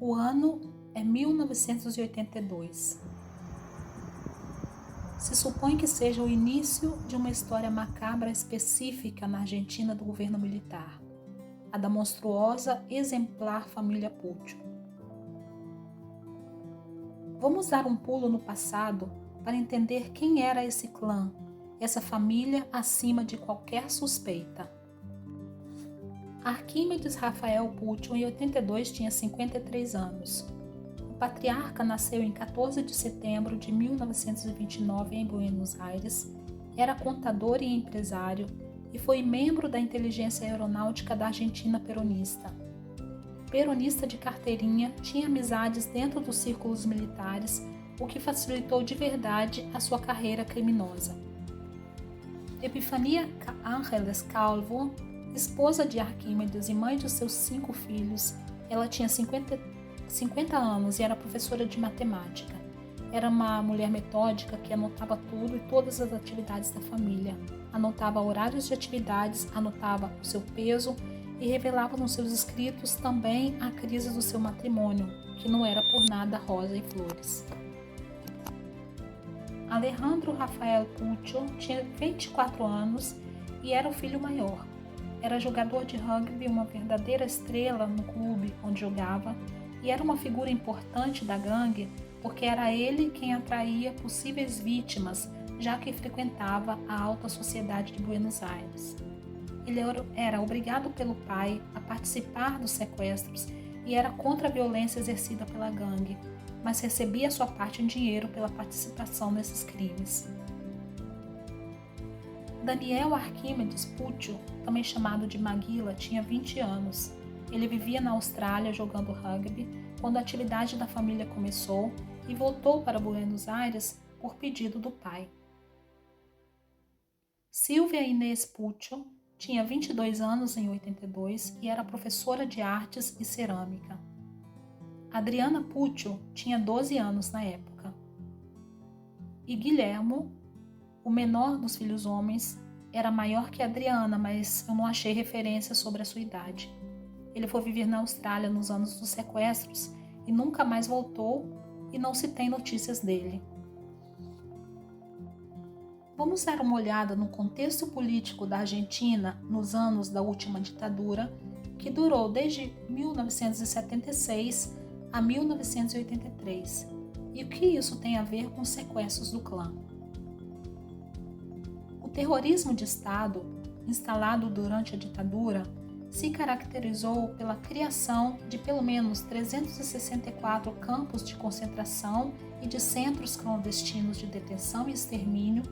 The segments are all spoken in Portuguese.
O ano é 1982. Se supõe que seja o início de uma história macabra específica na Argentina do governo militar, a da monstruosa, exemplar família Puccio. Vamos dar um pulo no passado para entender quem era esse clã, essa família acima de qualquer suspeita. Arquímedes Rafael Puccio, em 82, tinha 53 anos. O patriarca nasceu em 14 de setembro de 1929 em Buenos Aires, era contador e empresário e foi membro da inteligência aeronáutica da Argentina peronista. Peronista de carteirinha, tinha amizades dentro dos círculos militares, o que facilitou de verdade a sua carreira criminosa. Epifania Ángeles Calvo, esposa de Arquímedes e mãe de seus 5 filhos, ela tinha 50 anos e era professora de matemática. Era uma mulher metódica que anotava tudo e todas as atividades da família. Anotava horários de atividades, anotava o seu peso e revelava nos seus escritos também a crise do seu matrimônio, que não era por nada rosa e flores. Alejandro Rafael Puccio tinha 24 anos e era o filho maior. Era jogador de rugby, uma verdadeira estrela no clube onde jogava, e era uma figura importante da gangue porque era ele quem atraía possíveis vítimas, já que frequentava a alta sociedade de Buenos Aires. Ele era obrigado pelo pai a participar dos sequestros e era contra a violência exercida pela gangue, mas recebia sua parte em dinheiro pela participação nesses crimes. Daniel Arquímedes Puccio, também chamado de Maguila, tinha 20 anos. Ele vivia na Austrália jogando rugby quando a atividade da família começou e voltou para Buenos Aires por pedido do pai. Silvia Inês Puccio tinha 22 anos em 82 e era professora de artes e cerâmica. Adriana Puccio tinha 12 anos na época. E Guilhermo, o menor dos filhos homens, era maior que Adriana, mas eu não achei referência sobre a sua idade. Ele foi viver na Austrália nos anos dos sequestros e nunca mais voltou e não se tem notícias dele. Vamos dar uma olhada no contexto político da Argentina nos anos da última ditadura, que durou desde 1976 a 1983, e o que isso tem a ver com os sequestros do clã. O terrorismo de Estado, instalado durante a ditadura, se caracterizou pela criação de pelo menos 364 campos de concentração e de centros clandestinos de detenção e extermínio,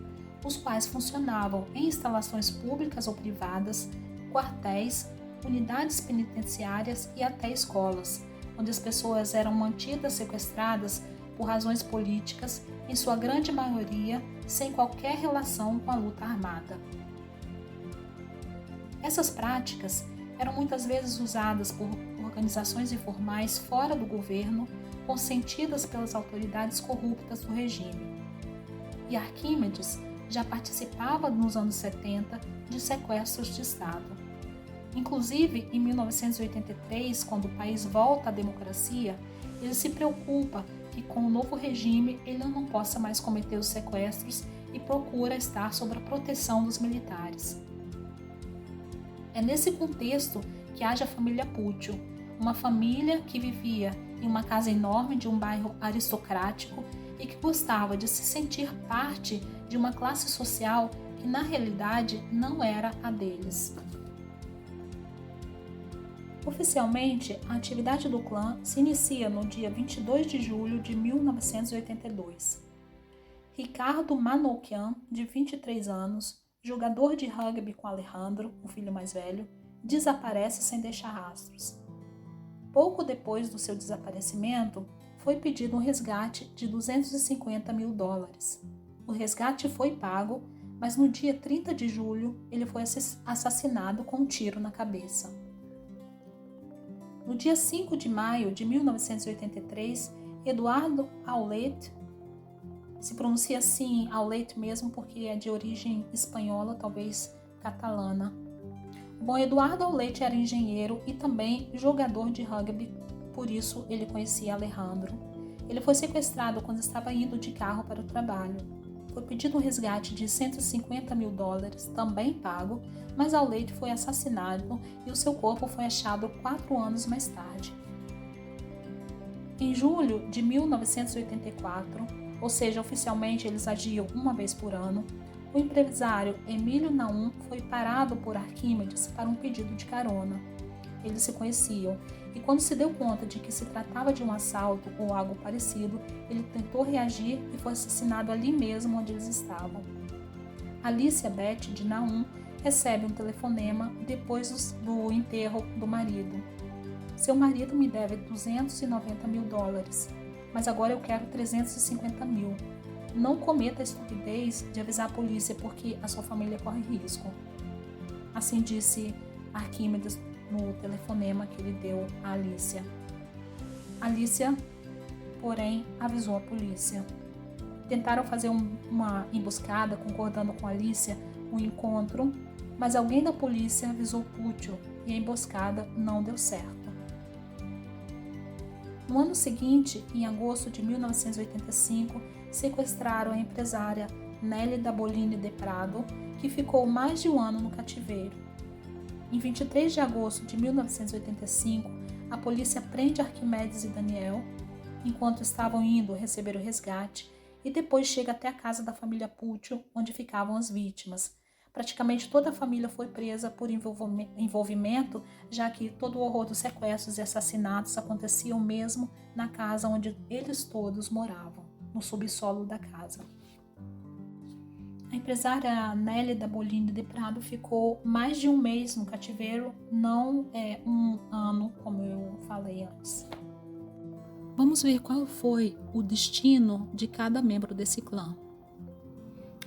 os quais funcionavam em instalações públicas ou privadas, quartéis, unidades penitenciárias e até escolas, onde as pessoas eram mantidas sequestradas por razões políticas, em sua grande maioria sem qualquer relação com a luta armada. Essas práticas eram muitas vezes usadas por organizações informais fora do governo, consentidas pelas autoridades corruptas do regime. E Arquímedes já participava nos anos 70 de sequestros de Estado. Inclusive, em 1983, quando o país volta à democracia, ele se preocupa que com o novo regime ele não possa mais cometer os sequestros e procura estar sob a proteção dos militares. É nesse contexto que age a família Puccio, uma família que vivia em uma casa enorme de um bairro aristocrático e que gostava de se sentir parte de uma classe social que na realidade não era a deles. Oficialmente, a atividade do clã se inicia no dia 22 de julho de 1982. Ricardo Manoukian, de 23 anos, jogador de rugby com Alejandro, o filho mais velho, desaparece sem deixar rastros. Pouco depois do seu desaparecimento, foi pedido um resgate de $250 mil. O resgate foi pago, mas no dia 30 de julho ele foi assassinado com um tiro na cabeça. No dia 5 de maio de 1983, Eduardo Aulet, se pronuncia assim Aulet mesmo porque é de origem espanhola, talvez catalana. Bom, Eduardo Aulet era engenheiro e também jogador de rugby por isso ele conhecia Alejandro. Ele foi sequestrado quando estava indo de carro para o trabalho. Foi pedido um resgate de $150 mil, também pago, mas Al-Leite foi assassinado e o seu corpo foi achado 4 anos mais tarde. Em julho de 1984, ou seja, oficialmente eles agiam uma vez por ano, o empresário Emílio Naum foi parado por Arquímedes para um pedido de carona. Eles se conheciam e quando se deu conta de que se tratava de um assalto ou algo parecido, ele tentou reagir e foi assassinado ali mesmo onde eles estavam. Alicia Beth de Naum recebe um telefonema depois do enterro do marido. Seu marido me deve $290 mil, mas agora eu quero 350 mil. Não cometa a estupidez de avisar a polícia porque a sua família corre risco. Assim disse Arquímedes no telefonema que ele deu a Alicia. Alicia, porém, avisou a polícia. Tentaram fazer uma emboscada, concordando com Alicia, um encontro, mas alguém da polícia avisou Púcio e a emboscada não deu certo. No ano seguinte, em agosto de 1985, sequestraram a empresária Nélida Bolini de Prado, que ficou mais de um ano no cativeiro. Em 23 de agosto de 1985, a polícia prende Arquimedes e Daniel, enquanto estavam indo receber o resgate, e depois chega até a casa da família Púcio, onde ficavam as vítimas. Praticamente toda a família foi presa por envolvimento, já que todo o horror dos sequestros e assassinatos aconteciam mesmo na casa onde eles todos moravam, no subsolo da casa. A empresária Nélida Bolini de Prado ficou mais de um mês no cativeiro, não um ano, como eu falei antes. Vamos ver qual foi o destino de cada membro desse clã.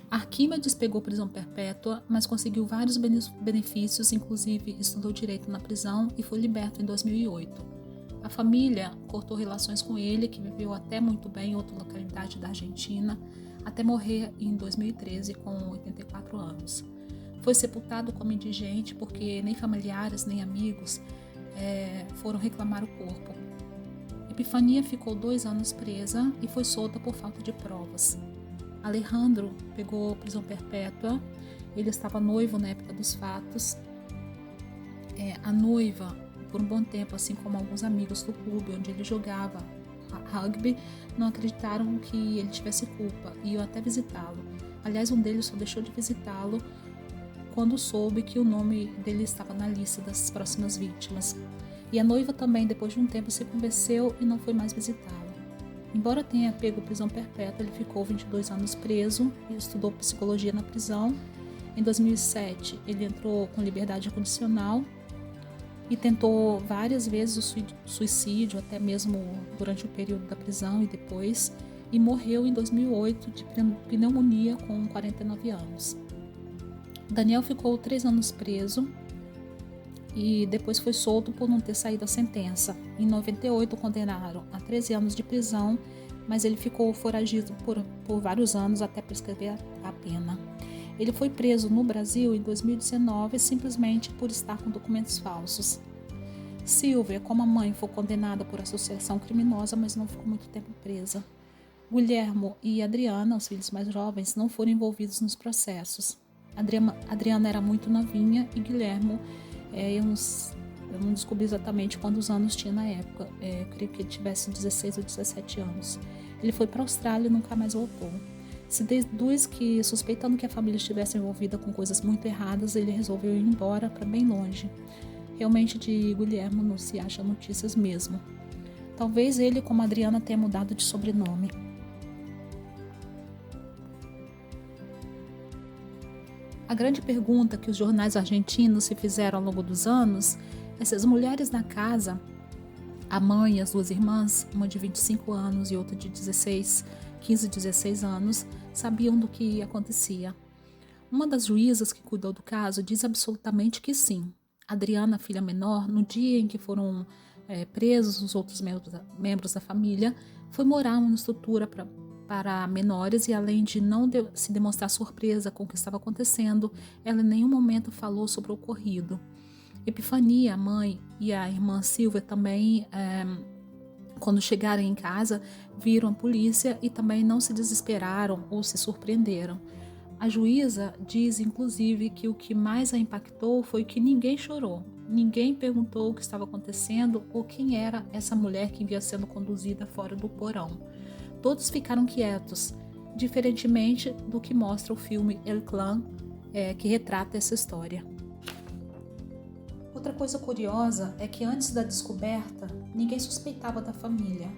Arquímedes pegou prisão perpétua, mas conseguiu vários benefícios, inclusive estudou direito na prisão e foi liberto em 2008. A família cortou relações com ele, que viveu até muito bem em outra localidade da Argentina, até morrer em 2013 com 84 anos. Foi sepultado como indigente porque nem familiares nem amigos foram reclamar o corpo. Epifania ficou 2 anos presa e foi solta por falta de provas. Alejandro pegou prisão perpétua, ele estava noivo na época dos fatos. A noiva, por um bom tempo, assim como alguns amigos do clube onde ele jogava rugby, não acreditaram que ele tivesse culpa e iam até visitá-lo. Aliás, um deles só deixou de visitá-lo quando soube que o nome dele estava na lista das próximas vítimas. E a noiva também, depois de um tempo, se convenceu e não foi mais visitá-lo. Embora tenha pego prisão perpétua, ele ficou 22 anos preso e estudou psicologia na prisão. Em 2007, ele entrou com liberdade condicional e tentou várias vezes o suicídio, até mesmo durante o período da prisão e depois, e morreu em 2008 de pneumonia com 49 anos. Daniel ficou 3 anos preso e depois foi solto por não ter saído a sentença. Em 98 condenaram a 13 anos de prisão, mas ele ficou foragido por vários anos até prescrever a pena. Ele foi preso no Brasil em 2019 simplesmente por estar com documentos falsos. Silvia, como a mãe, foi condenada por associação criminosa, mas não ficou muito tempo presa. Guilhermo e Adriana, os filhos mais jovens, não foram envolvidos nos processos. Adriana era muito novinha e Guilhermo, eu não descobri exatamente quantos anos tinha na época. Eu creio que ele tivesse 16 ou 17 anos. Ele foi para a Austrália e nunca mais voltou. Se deduz que, suspeitando que a família estivesse envolvida com coisas muito erradas, ele resolveu ir embora para bem longe. Realmente de Guilhermo não se acha notícias mesmo. Talvez ele, como Adriana, tenha mudado de sobrenome. A grande pergunta que os jornais argentinos se fizeram ao longo dos anos é se as mulheres na casa, a mãe e as 2 irmãs, uma de 25 anos e outra de 15 e 16 anos, sabiam do que acontecia. Uma das juízas que cuidou do caso diz absolutamente que sim. Adriana, filha menor, no dia em que foram presos os outros membros da família, foi morar numa estrutura para menores e, além de não se demonstrar surpresa com o que estava acontecendo, ela em nenhum momento falou sobre o ocorrido. Epifania, a mãe, e a irmã Silvia também Quando chegaram em casa, viram a polícia e também não se desesperaram ou se surpreenderam. A juíza diz, inclusive, que o que mais a impactou foi que ninguém chorou, ninguém perguntou o que estava acontecendo ou quem era essa mulher que vinha sendo conduzida fora do porão. Todos ficaram quietos, diferentemente do que mostra o filme El Clan, que retrata essa história. Outra coisa curiosa é que antes da descoberta, ninguém suspeitava da família.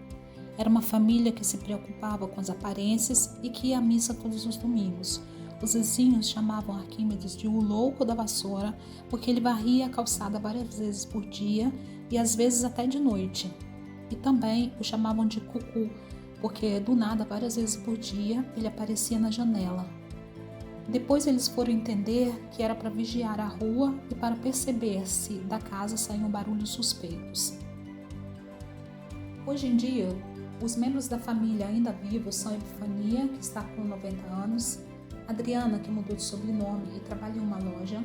Era uma família que se preocupava com as aparências e que ia à missa todos os domingos. Os vizinhos chamavam Arquímedes de o louco da vassoura porque ele varria a calçada várias vezes por dia e às vezes até de noite. E também o chamavam de Cucu, porque do nada, várias vezes por dia, ele aparecia na janela. Depois eles foram entender que era para vigiar a rua e para perceber se da casa saíam barulhos suspeitos. Hoje em dia, os membros da família ainda vivos são Epifania, que está com 90 anos, Adriana, que mudou de sobrenome e trabalha em uma loja,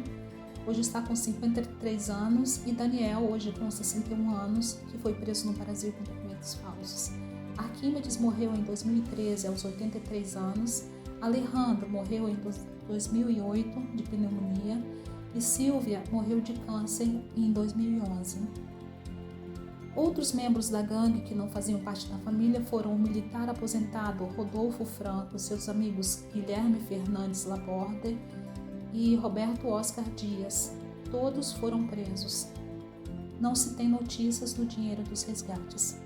hoje está com 53 anos, e Daniel, hoje com 61 anos, que foi preso no Brasil com documentos falsos. Arquímedes morreu em 2013, aos 83 anos, Alejandro morreu em 2008 de pneumonia e Silvia morreu de câncer em 2011. Outros membros da gangue que não faziam parte da família foram o militar aposentado Rodolfo Franco, seus amigos Guilherme Fernandes Laborde e Roberto Oscar Dias. Todos foram presos. Não se tem notícias do dinheiro dos resgates.